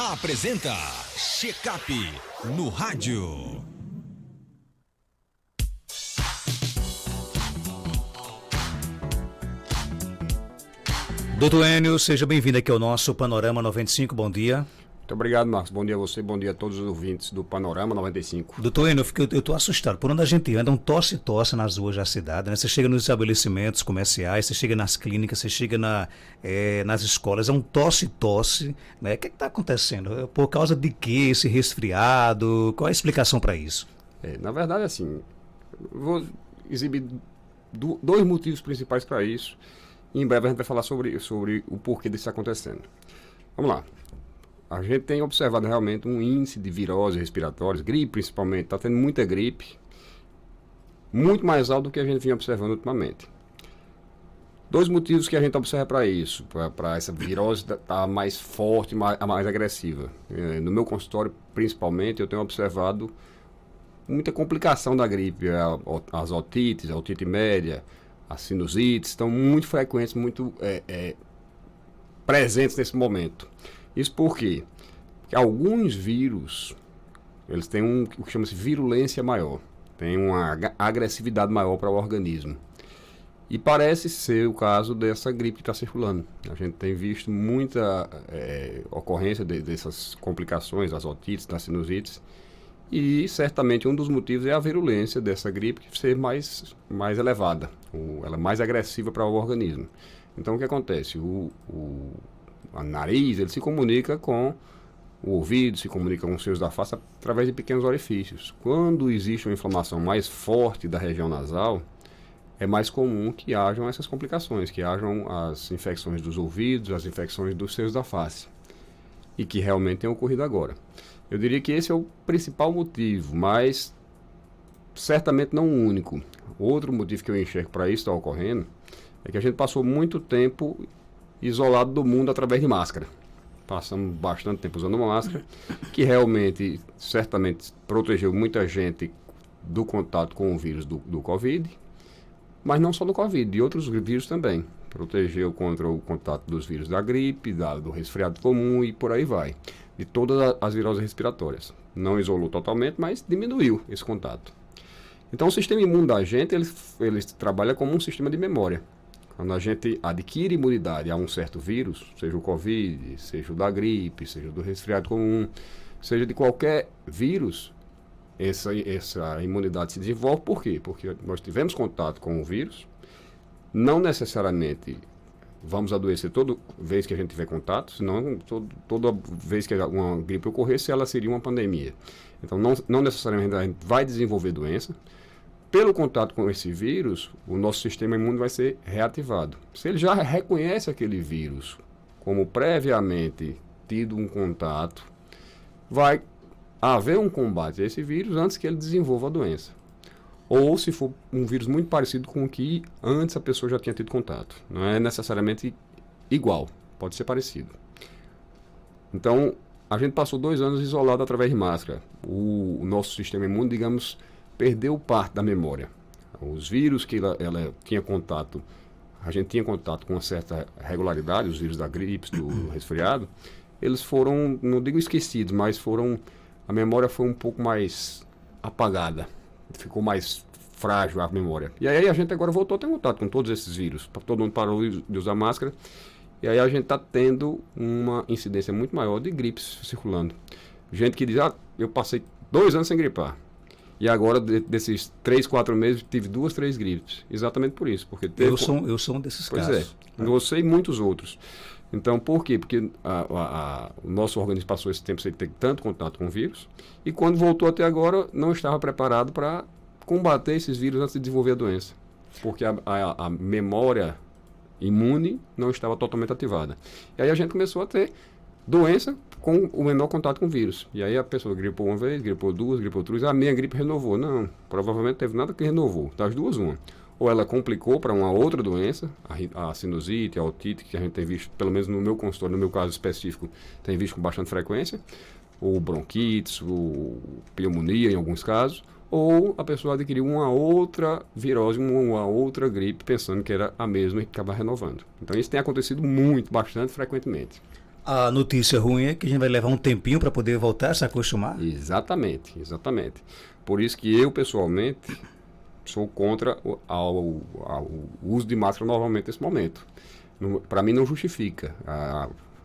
Apresenta Check-up no rádio. Doutor Enio, seja bem-vindo aqui ao nosso Panorama 95, bom dia. Muito obrigado, Marcos. Bom dia a você, bom dia a todos os ouvintes do Panorama 95. Doutor Enio, eu tô assustado. Por onde a gente anda, um tosse-tosse nas ruas da cidade, né? Você chega nos estabelecimentos comerciais, você chega nas clínicas, você chega nas escolas, é um tosse-tosse, né? O que está acontecendo? Por causa de que esse resfriado? Qual é a explicação para isso? Na verdade, assim, vou exibir dois motivos principais para isso. E em breve a gente vai falar sobre o porquê disso acontecendo. Vamos lá. A gente tem observado realmente um índice de viroses respiratórias, gripe principalmente, está tendo muita gripe, muito mais alto do que a gente vinha observando ultimamente. Dois motivos que a gente observa para isso, para essa virose estar mais forte, mais agressiva. No meu consultório, principalmente, eu tenho observado muita complicação da gripe, as otites, a otite média, as sinusites, estão muito frequentes, muito presentes nesse momento. Isso por quê? Porque alguns vírus, eles têm o que chama-se virulência maior, tem uma agressividade maior para o organismo. E parece ser o caso dessa gripe que está circulando. A gente tem visto muita ocorrência dessas complicações, das otites, das sinusites, e certamente um dos motivos é a virulência dessa gripe ser mais elevada, ela é mais agressiva para o organismo. Então o que acontece? O nariz, ele se comunica com o ouvido, se comunica com os seios da face através de pequenos orifícios. Quando existe uma inflamação mais forte da região nasal, é mais comum que hajam essas complicações, que hajam as infecções dos ouvidos, as infecções dos seios da face, e que realmente tem ocorrido agora. Eu diria que esse é o principal motivo, mas certamente não o único. Outro motivo que eu enxergo para isso estar ocorrendo é que a gente passou muito tempo isolado do mundo através de máscara. Passamos bastante tempo usando máscara, que realmente, certamente, protegeu muita gente do contato com o vírus do Covid, mas não só do Covid, de outros vírus também. Protegeu contra o contato dos vírus da gripe, do resfriado comum e por aí vai. De todas as viroses respiratórias. Não isolou totalmente, mas diminuiu esse contato. Então o sistema imune da gente, ele trabalha como um sistema de memória. Quando a gente adquire imunidade a um certo vírus, seja o Covid, seja o da gripe, seja do resfriado comum, seja de qualquer vírus, essa imunidade se desenvolve. Por quê? Porque nós tivemos contato com o vírus, não necessariamente vamos adoecer toda vez que a gente tiver contato, senão toda vez que uma gripe ocorresse, ela seria uma pandemia. Então não necessariamente a gente vai desenvolver doença. Pelo contato com esse vírus, o nosso sistema imune vai ser reativado. Se ele já reconhece aquele vírus como previamente tido um contato, vai haver um combate a esse vírus antes que ele desenvolva a doença. Ou se for um vírus muito parecido com o que antes a pessoa já tinha tido contato. Não é necessariamente igual, pode ser parecido. Então, a gente passou 2 anos isolado através de máscara. O nosso sistema imune, digamos, perdeu parte da memória. Os vírus que ela tinha contato, a gente tinha contato com uma certa regularidade, os vírus da gripe, do resfriado, eles foram, não digo esquecidos, mas a memória foi um pouco mais apagada, ficou mais frágil a memória. E aí a gente agora voltou a ter contato com todos esses vírus, todo mundo parou de usar máscara, e aí a gente está tendo uma incidência muito maior de gripes circulando. Gente que diz, eu passei 2 anos sem gripar. E agora, desses 3, 4 meses, tive 2, 3 gripes. Exatamente por isso. Porque eu sou um desses casos. Pois é. Você e muitos outros. Então, por quê? Porque o nosso organismo passou esse tempo sem ter tanto contato com o vírus. E quando voltou até agora, não estava preparado para combater esses vírus antes de desenvolver a doença. Porque a memória imune não estava totalmente ativada. E aí a gente começou a ter doença com o menor contato com o vírus. E aí a pessoa gripou uma vez, gripou 2, gripou 3, a minha gripe renovou. Não, provavelmente teve nada que renovou. Das duas, uma. Ou ela complicou para uma outra doença, a sinusite, a otite, que a gente tem visto, pelo menos no meu consultório, no meu caso específico, tem visto com bastante frequência, ou bronquites, ou pneumonia em alguns casos, ou a pessoa adquiriu uma outra virose, uma outra gripe, pensando que era a mesma e acaba renovando. Então isso tem acontecido bastante frequentemente. A notícia ruim é que a gente vai levar um tempinho para poder voltar a se acostumar. Exatamente, exatamente. Por isso que eu, pessoalmente, sou contra ao uso de máscara novamente nesse momento. Para mim não justifica.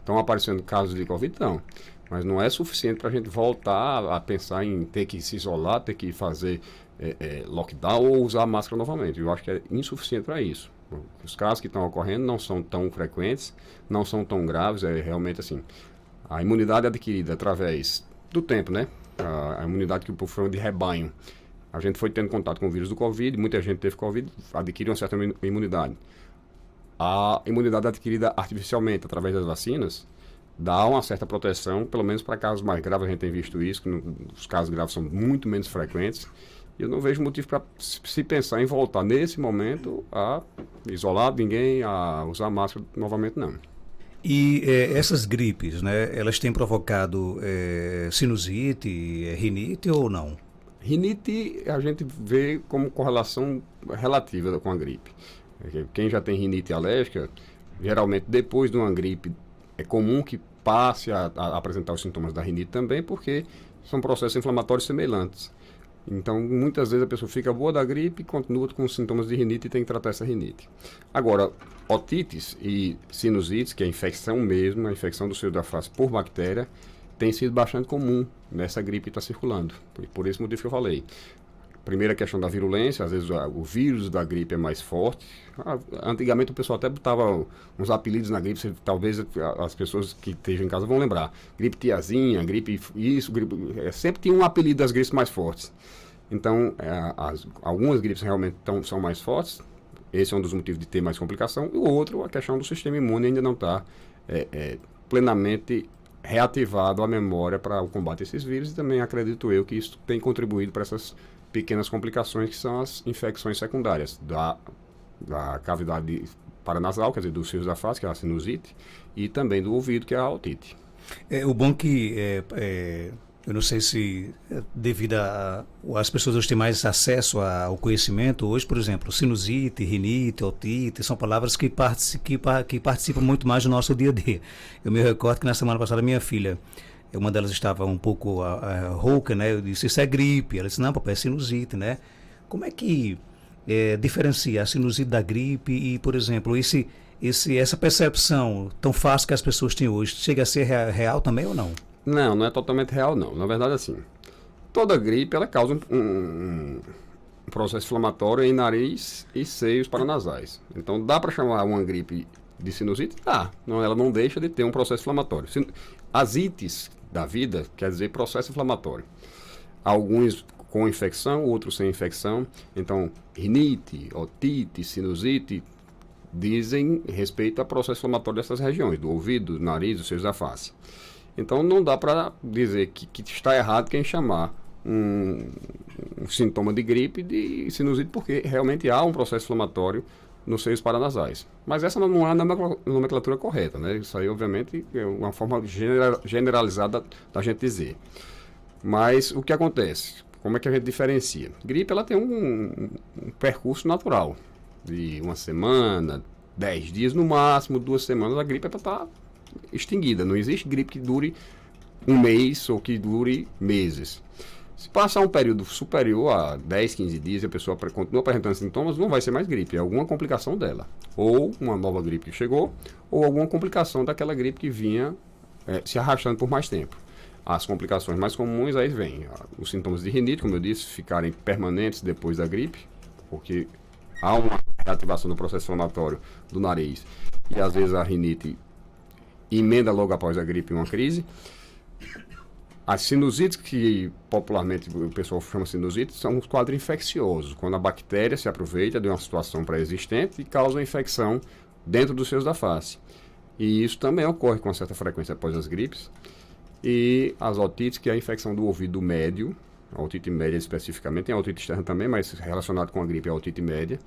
Estão aparecendo casos de Covid, não. Mas não é suficiente para a gente voltar a pensar em ter que se isolar, ter que fazer lockdown ou usar máscara novamente. Eu acho que é insuficiente para isso. Os casos que estão ocorrendo não são tão frequentes, não são tão graves, é realmente assim. A imunidade adquirida através do tempo, né? A imunidade que o povo chama de rebanho. A gente foi tendo contato com o vírus do Covid, muita gente teve Covid, adquiriu uma certa imunidade. A imunidade adquirida artificialmente através das vacinas dá uma certa proteção, pelo menos para casos mais graves. A gente tem visto isso, que os casos graves são muito menos frequentes. E eu não vejo motivo para se pensar em voltar nesse momento a isolar ninguém, a usar máscara novamente, não. E essas gripes, né, elas têm provocado sinusite, rinite ou não? Rinite a gente vê como correlação relativa com a gripe. Quem já tem rinite alérgica, geralmente depois de uma gripe, é comum que passe a apresentar os sintomas da rinite também, porque são processos inflamatórios semelhantes. Então, muitas vezes a pessoa fica boa da gripe e continua com os sintomas de rinite e tem que tratar essa rinite. Agora, otites e sinusites, que é a infecção mesmo, a infecção do seio da face por bactéria, tem sido bastante comum nessa gripe que está circulando. Por esse motivo que eu falei. Primeira questão da virulência, às vezes o vírus da gripe é mais forte. Antigamente o pessoal até botava uns apelidos na gripe, talvez as pessoas que estejam em casa vão lembrar. Gripe tiazinha, gripe isso, gripe... sempre tinha um apelido das gripes mais fortes. Então, algumas gripes realmente são mais fortes, esse é um dos motivos de ter mais complicação. E o outro, a questão do sistema imune ainda não está plenamente reativado a memória para o combate a esses vírus, e também acredito eu que isso tem contribuído para essas pequenas complicações que são as infecções secundárias da cavidade paranasal, quer dizer, dos fios da face, que é a sinusite, e também do ouvido, que é a otite. O bom que, eu não sei se devido às pessoas hoje têm mais acesso ao conhecimento, hoje, por exemplo, sinusite, rinite, otite, são palavras que participam muito mais do nosso dia a dia. Eu me recordo que na semana passada minha filha, uma delas estava um pouco rouca, né? Eu disse, isso é gripe. Ela disse, não, papai, é sinusite, né? Como é que diferencia a sinusite da gripe e, por exemplo, essa percepção tão fácil que as pessoas têm hoje, chega a ser real também ou não? Não, não é totalmente real, não. Na verdade, assim, toda gripe, ela causa um processo inflamatório em nariz e seios paranasais. Então, dá para chamar uma gripe de sinusite? Dá. Não, ela não deixa de ter um processo inflamatório. As ites da vida quer dizer processo inflamatório. Alguns com infecção, outros sem infecção. Então, rinite, otite, sinusite dizem respeito ao processo inflamatório dessas regiões, do ouvido, do nariz, dos seios da face. Então, não dá para dizer que está errado quem chamar um sintoma de gripe de sinusite, porque realmente há um processo inflamatório nos seios paranasais. Mas essa não é a nomenclatura correta, né? Isso aí, obviamente, é uma forma generalizada da gente dizer. Mas o que acontece? Como é que a gente diferencia? Gripe, ela tem um percurso natural de uma semana, 10 dias no máximo, 2 semanas, a gripe é para estar extinguida. Não existe gripe que dure um mês ou que dure meses. Se passar um período superior a 10, 15 dias e a pessoa continua apresentando sintomas, não vai ser mais gripe, é alguma complicação dela. Ou uma nova gripe que chegou, ou alguma complicação daquela gripe que vinha se arrastando por mais tempo. As complicações mais comuns aí vêm os sintomas de rinite, como eu disse, ficarem permanentes depois da gripe, porque há uma reativação do processo inflamatório do nariz e às vezes a rinite emenda logo após a gripe uma crise. As sinusites, que popularmente o pessoal chama sinusite, são os quadros infecciosos, quando a bactéria se aproveita de uma situação pré-existente e causa uma infecção dentro dos seios da face. E isso também ocorre com certa frequência após as gripes. E as otites, que é a infecção do ouvido médio, a otite média especificamente, tem a otite externa também, mas relacionado com a gripe é a otite média,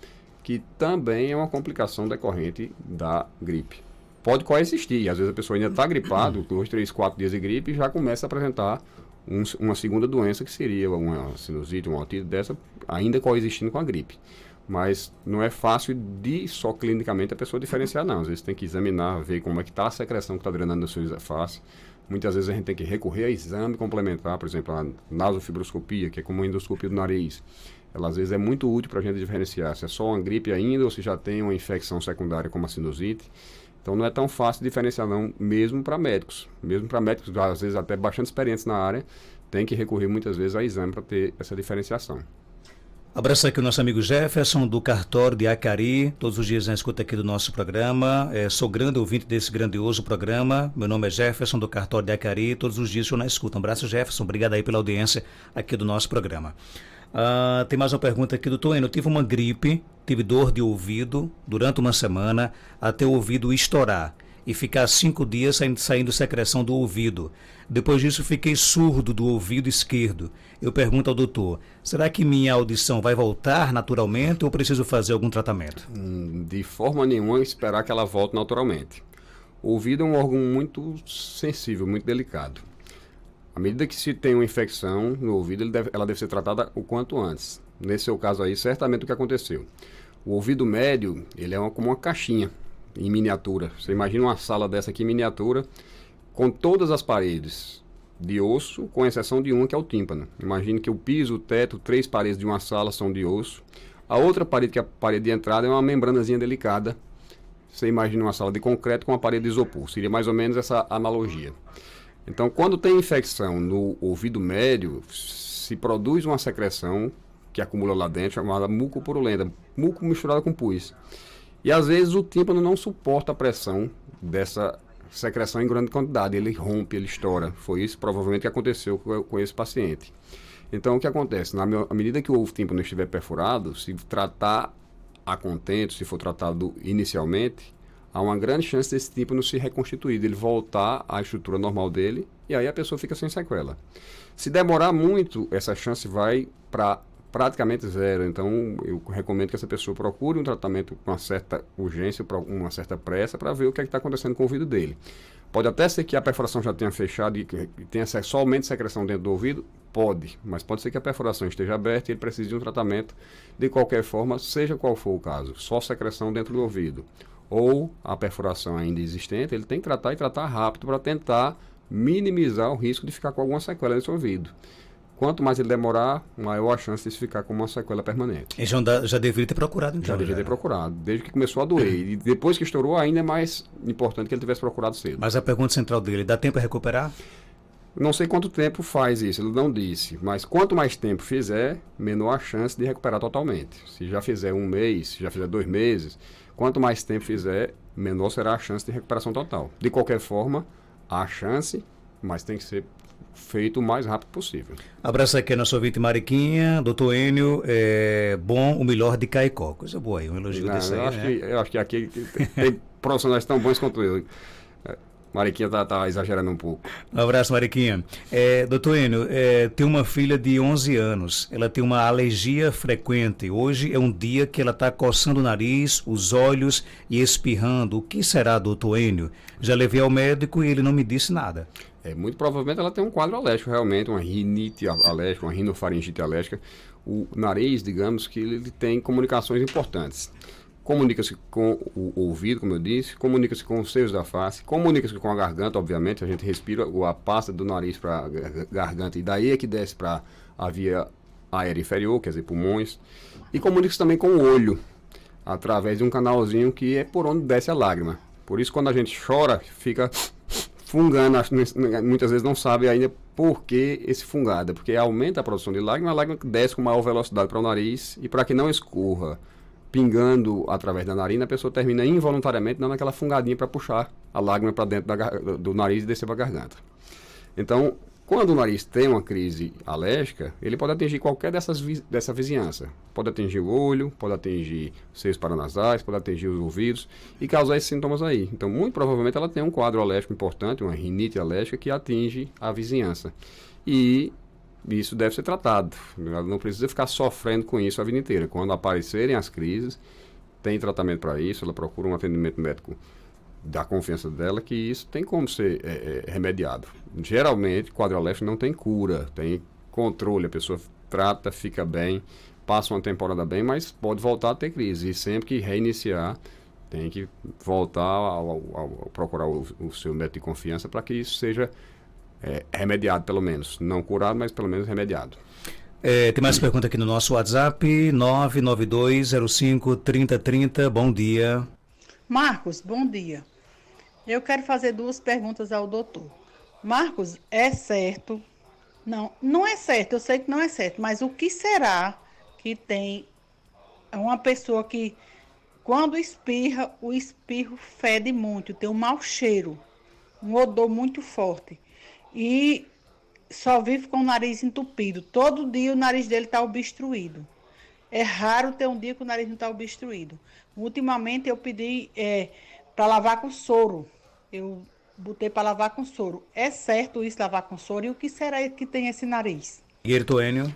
que também é uma complicação decorrente da gripe. Pode coexistir, às vezes a pessoa ainda está gripada, 2, 3, 4 dias de gripe e já começa a apresentar uma segunda doença, que seria uma sinusite, uma otite dessa, ainda coexistindo com a gripe. Mas não é fácil de só clinicamente a pessoa diferenciar, não. Às vezes tem que examinar, ver como é que está a secreção que está drenando da sua face. Muitas vezes a gente tem que recorrer a exame complementar, por exemplo, a nasofibroscopia, que é como a endoscopia do nariz. Ela às vezes é muito útil para a gente diferenciar se é só uma gripe ainda ou se já tem uma infecção secundária como a sinusite. Então não é tão fácil diferenciar não, mesmo para médicos. Mesmo para médicos, às vezes até bastante experientes na área, tem que recorrer muitas vezes a exame para ter essa diferenciação. Abraço aqui o nosso amigo Jefferson, do cartório de Acari, todos os dias na escuta aqui do nosso programa. Sou grande ouvinte desse grandioso programa. Meu nome é Jefferson, do cartório de Acari, todos os dias estou na escuta. Um abraço, Jefferson, obrigado aí pela audiência aqui do nosso programa. Tem mais uma pergunta aqui do Toeno. Eu tive uma gripe, tive dor de ouvido durante uma semana, até o ouvido estourar e ficar 5 dias saindo secreção do ouvido. Depois disso fiquei surdo do ouvido esquerdo. Eu pergunto ao doutor, será que minha audição vai voltar naturalmente ou preciso fazer algum tratamento? De forma nenhuma esperar que ela volte naturalmente. O ouvido é um órgão muito sensível, muito delicado. À medida que se tem uma infecção no ouvido, ela deve ser tratada o quanto antes. Nesse seu caso aí, certamente o que aconteceu. O ouvido médio, ele é como uma caixinha em miniatura. Você imagina uma sala dessa aqui em miniatura, com todas as paredes de osso, com exceção de uma que é o tímpano. Imagine que o piso, o teto, 3 paredes de uma sala são de osso. A outra parede, que é a parede de entrada, é uma membranazinha delicada. Você imagina uma sala de concreto com uma parede de isopor. Seria mais ou menos essa analogia. Então, quando tem infecção no ouvido médio, se produz uma secreção que acumula lá dentro, chamada mucopurulenta, muco misturado com pus. E às vezes o tímpano não suporta a pressão dessa secreção em grande quantidade, ele rompe, ele estoura. Foi isso provavelmente que aconteceu com esse paciente. Então o que acontece? À medida que o tímpano estiver perfurado, se tratar a contento, se for tratado inicialmente, há uma grande chance desse tímpano se reconstituir, dele voltar à estrutura normal dele, e aí a pessoa fica sem sequela. Se demorar muito, essa chance vai para praticamente zero. Então, eu recomendo que essa pessoa procure um tratamento com uma certa urgência, uma certa pressa, para ver o que é que está acontecendo com o ouvido dele. Pode até ser que a perfuração já tenha fechado e tenha somente secreção dentro do ouvido, pode, mas pode ser que a perfuração esteja aberta e ele precise de um tratamento de qualquer forma, seja qual for o caso, só secreção dentro do ouvido. Ou a perfuração ainda existente, ele tem que tratar e tratar rápido para tentar minimizar o risco de ficar com alguma sequela nesse ouvido. Quanto mais ele demorar, maior a chance de se ficar com uma sequela permanente. E já deveria ter procurado, então. Já deveria ter procurado, desde que começou a doer. E depois que estourou, ainda é mais importante que ele tivesse procurado cedo. Mas a pergunta central dele, dá tempo a recuperar? Não sei quanto tempo faz isso, ele não disse. Mas quanto mais tempo fizer, menor a chance de recuperar totalmente. Se já fizer 1 mês, se já fizer 2 meses, quanto mais tempo fizer, menor será a chance de recuperação total. De qualquer forma, há chance, mas tem que ser feito o mais rápido possível. Abraço aqui a nossa ouvinte Mariquinha, doutor Enio, bom, o melhor de Caicó. Coisa boa aí, um elogio desse aí, eu acho que aqui tem profissionais tão bons quanto eu. Mariquinha tá exagerando um pouco. Um abraço, Mariquinha. Doutor Enio, tem uma filha de 11 anos, ela tem uma alergia frequente. Hoje é um dia que ela está coçando o nariz, os olhos e espirrando. O que será, doutor Enio? Já levei ao médico e ele não me disse nada. Muito provavelmente ela tem um quadro alérgico realmente, uma rinite alérgica, uma rinofaringite alérgica. O nariz, digamos que ele tem comunicações importantes. Comunica-se com o ouvido, como eu disse, comunica-se com os seios da face, comunica-se com a garganta, obviamente, a gente respira a pasta do nariz para a garganta e daí é que desce para a via aérea inferior, quer dizer, pulmões, e comunica-se também com o olho, através de um canalzinho que é por onde desce a lágrima. Por isso, quando a gente chora, fica fungando, muitas vezes não sabe ainda por que esse fungado, porque aumenta a produção de lágrima, a lágrima desce com maior velocidade para o nariz e para que não escorra pingando através da narina, a pessoa termina involuntariamente dando aquela fungadinha para puxar a lágrima para dentro do nariz e descer para a garganta. Então, quando o nariz tem uma crise alérgica, ele pode atingir qualquer dessa vizinhança. Pode atingir o olho, pode atingir os seios paranasais, pode atingir os ouvidos e causar esses sintomas aí. Então, muito provavelmente ela tem um quadro alérgico importante, uma rinite alérgica que atinge a vizinhança. E isso deve ser tratado. Ela não precisa ficar sofrendo com isso a vida inteira. Quando aparecerem as crises, tem tratamento para isso, ela procura um atendimento médico da confiança dela, que isso tem como ser remediado. Geralmente, quadro alérgico não tem cura, tem controle, a pessoa trata, fica bem, passa uma temporada bem, mas pode voltar a ter crise. E sempre que reiniciar, tem que voltar a procurar o seu médico de confiança para que isso seja remediado, pelo menos. Não curado, mas pelo menos remediado. Tem mais pergunta aqui no nosso WhatsApp, 992053030. Bom dia. Marcos, bom dia. Eu quero fazer 2 perguntas ao doutor. Marcos, é certo? Não, não é certo, eu sei que não é certo, mas o que será que tem uma pessoa que, quando espirra, o espirro fede muito, tem um mau cheiro, um odor muito forte, e só vive com o nariz entupido. Todo dia o nariz dele está obstruído. É raro ter um dia que o nariz não está obstruído. Ultimamente eu pedi para lavar com soro. Eu botei para lavar com soro. É certo isso, lavar com soro? E o que será que tem esse nariz? Guilherme Enio.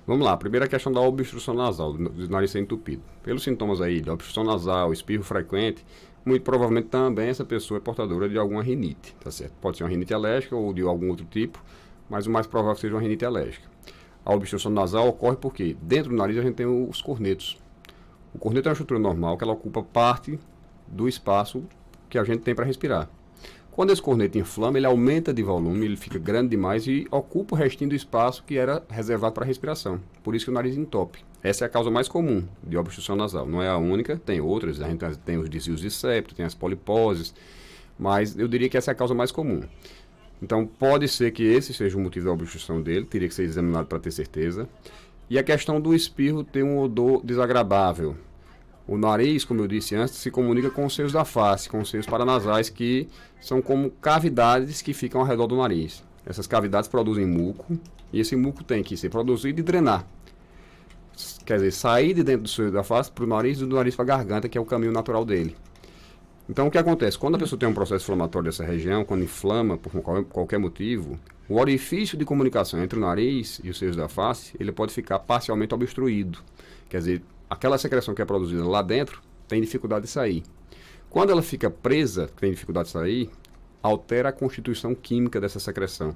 Vamos lá, a primeira questão da obstrução nasal, do nariz ser entupido. Pelos sintomas aí de obstrução nasal, espirro frequente, muito provavelmente também essa pessoa é portadora de alguma rinite, tá certo? Pode ser uma rinite alérgica ou de algum outro tipo, mas o mais provável seja uma rinite alérgica. A obstrução nasal ocorre porque dentro do nariz a gente tem os cornetos. O corneto é uma estrutura normal que ela ocupa parte do espaço que a gente tem para respirar. Quando esse corneto inflama, ele aumenta de volume, ele fica grande demais e ocupa o restinho do espaço que era reservado para respiração. Por isso que o nariz entope. Essa é a causa mais comum de obstrução nasal. Não é a única, tem outras. A gente tem os desvios de septo, tem as poliposes, mas eu diria que essa é a causa mais comum. Então, pode ser que esse seja o motivo da obstrução dele, teria que ser examinado para ter certeza. E a questão do espirro ter um odor desagradável. O nariz, como eu disse antes, se comunica com os seios da face, com os seios paranasais, que são como cavidades que ficam ao redor do nariz. Essas cavidades produzem muco, e esse muco tem que ser produzido e drenar. Quer dizer, sair de dentro do seio da face para o nariz e do nariz para a garganta, que é o caminho natural dele. Então, o que acontece? Quando a pessoa tem um processo inflamatório dessa região, quando inflama por qualquer motivo, o orifício de comunicação entre o nariz e os seios da face, ele pode ficar parcialmente obstruído. Quer dizer, aquela secreção que é produzida lá dentro tem dificuldade de sair. Quando ela fica presa, tem dificuldade de sair, altera a constituição química dessa secreção.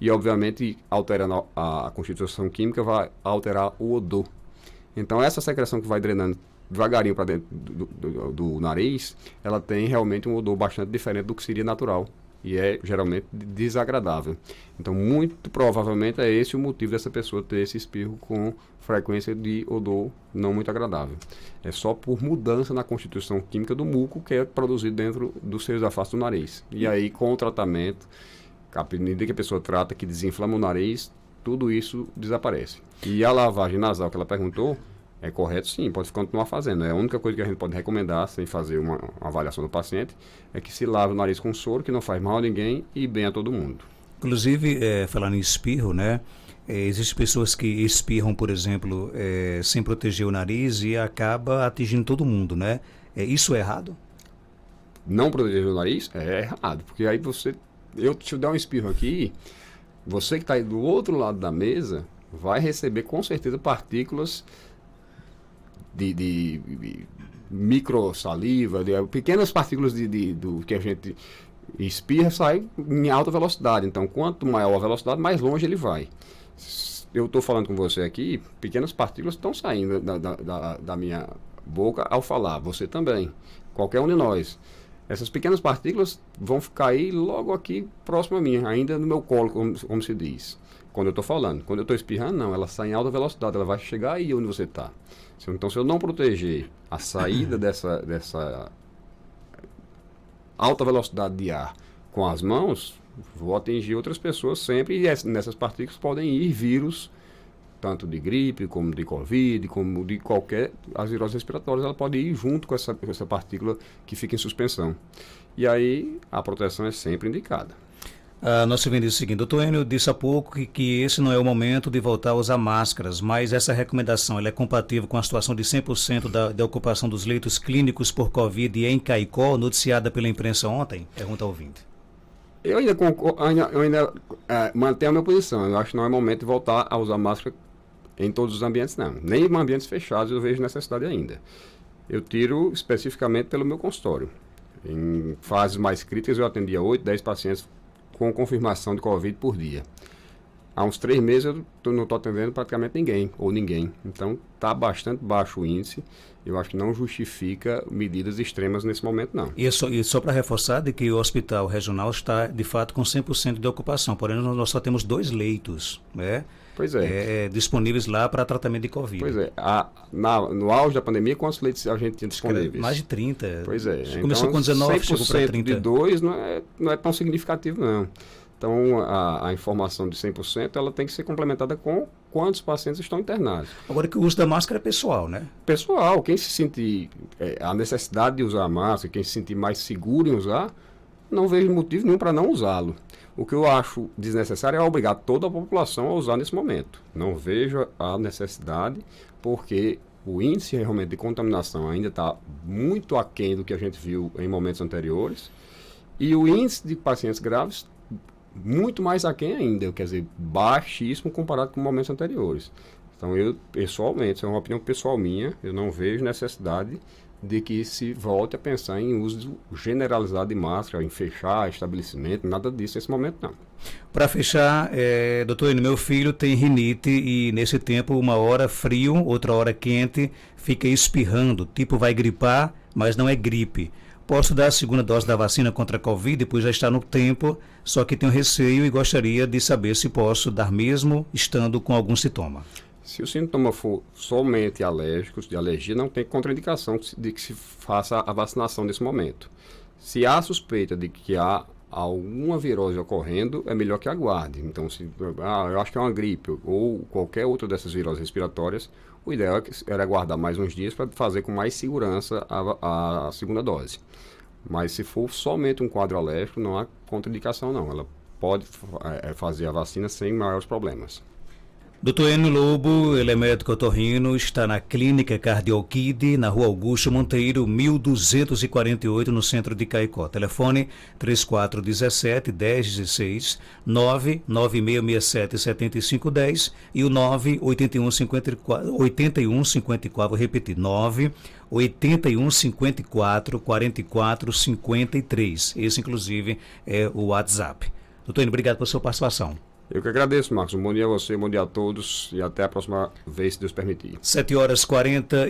E, obviamente, alterando a constituição química, vai alterar o odor. Então, essa secreção que vai drenando devagarinho para dentro do nariz, ela tem realmente um odor bastante diferente do que seria natural. E é geralmente desagradável. Então, muito provavelmente é esse o motivo dessa pessoa ter esse espirro com frequência de odor não muito agradável. É só por mudança na constituição química do muco que é produzido dentro dos seios da face do nariz. E aí, com o tratamento, à medida que a pessoa trata, que desinflama o nariz, tudo isso desaparece. E a lavagem nasal que ela perguntou, é correto sim, pode continuar fazendo. A única coisa que a gente pode recomendar, sem fazer uma avaliação do paciente, é que se lave o nariz com soro, que não faz mal a ninguém e bem a todo mundo. Inclusive, falando em espirro, né? Existem pessoas que espirram, por exemplo, sem proteger o nariz e acaba atingindo todo mundo, né? Isso é errado? Não proteger o nariz é errado, porque aí eu te der um espirro aqui, você que está aí do outro lado da mesa vai receber com certeza partículas de microsaliva, pequenas partículas do que a gente espirra, sai em alta velocidade. Então, quanto maior a velocidade, mais longe ele vai. Eu estou falando com você aqui, pequenas partículas estão saindo da minha boca ao falar, você também, qualquer um de nós. Essas pequenas partículas vão cair logo aqui próximo a mim, ainda no meu colo, como se diz. Quando eu estou falando. Quando eu estou espirrando, não, ela sai em alta velocidade, ela vai chegar aí onde você está. Então, se eu não proteger a saída dessa alta velocidade de ar com as mãos, vou atingir outras pessoas sempre, e nessas partículas podem ir vírus, tanto de gripe, como de Covid, como de qualquer, as viroses respiratórias, ela pode ir junto com essa partícula que fica em suspensão. E aí, a proteção é sempre indicada. Nós tivemos o seguinte, doutor Enio disse há pouco que esse não é o momento de voltar a usar máscaras, mas essa recomendação ela é compatível com a situação de 100% da ocupação dos leitos clínicos por Covid em Caicó, noticiada pela imprensa ontem? Pergunta ao ouvinte. Eu ainda mantenho a minha posição. Eu acho que não é momento de voltar a usar máscara em todos os ambientes, não. Nem em ambientes fechados eu vejo necessidade ainda. Eu tiro especificamente pelo meu consultório. Em fases mais críticas eu atendia 8, 10 pacientes com confirmação de Covid por dia. há uns 3 meses eu não estou atendendo praticamente ninguém, ou ninguém. Então, está bastante baixo o índice. Eu acho que não justifica medidas extremas nesse momento, não. E só para reforçar de que o hospital regional está, de fato, com 100% de ocupação. Porém, nós só temos 2 leitos, né? Pois é. Disponíveis lá para tratamento de Covid. Pois é. No auge da pandemia, quantos leitos a gente tinha disponíveis? Mais de 30. Pois é. Começou com 19, chegou para 30. De 2 não é tão significativo, não. Então, a informação de 100% ela tem que ser complementada com quantos pacientes estão internados. Agora que o uso da máscara é pessoal, né? Pessoal, quem se sentir a necessidade de usar a máscara, quem se sentir mais seguro em usar, não vejo motivo nenhum para não usá-lo. O que eu acho desnecessário é obrigar toda a população a usar nesse momento. Não vejo a necessidade, porque o índice realmente de contaminação ainda está muito aquém do que a gente viu em momentos anteriores, e o índice de pacientes graves muito mais aquém ainda, quer dizer, baixíssimo comparado com momentos anteriores. Então, eu, pessoalmente, isso é uma opinião pessoal minha, eu não vejo necessidade de que se volte a pensar em uso generalizado de máscara, em fechar estabelecimento, nada disso nesse momento, não. Para fechar, doutor, meu filho tem rinite e nesse tempo, uma hora frio, outra hora quente, fica espirrando, tipo vai gripar, mas não é gripe. Posso dar a segunda dose da vacina contra a Covid, pois já está no tempo, só que tenho receio e gostaria de saber se posso dar mesmo estando com algum sintoma. Se o sintoma for somente alérgicos, de alergia, não tem contraindicação de que se faça a vacinação nesse momento. Se há suspeita de que há alguma virose ocorrendo, é melhor que aguarde. Então, eu acho que é uma gripe ou qualquer outra dessas viroses respiratórias, o ideal era aguardar mais uns dias para fazer com mais segurança a segunda dose. Mas se for somente um quadro alérgico, não há contraindicação não. Ela pode fazer a vacina sem maiores problemas. Dr. Enio Lobo, ele é médico otorrino, está na Clínica Cardiolkid, na Rua Augusto Monteiro, 1248, no centro de Caicó. Telefone 3417-1016, 99667-7510 e o 98154, vou repetir, 98154-4453. Esse, inclusive, é o WhatsApp. Doutor Enio, obrigado pela sua participação. Eu que agradeço, Marcos. Um bom dia a você, bom dia a todos e até a próxima vez, se Deus permitir. 7h40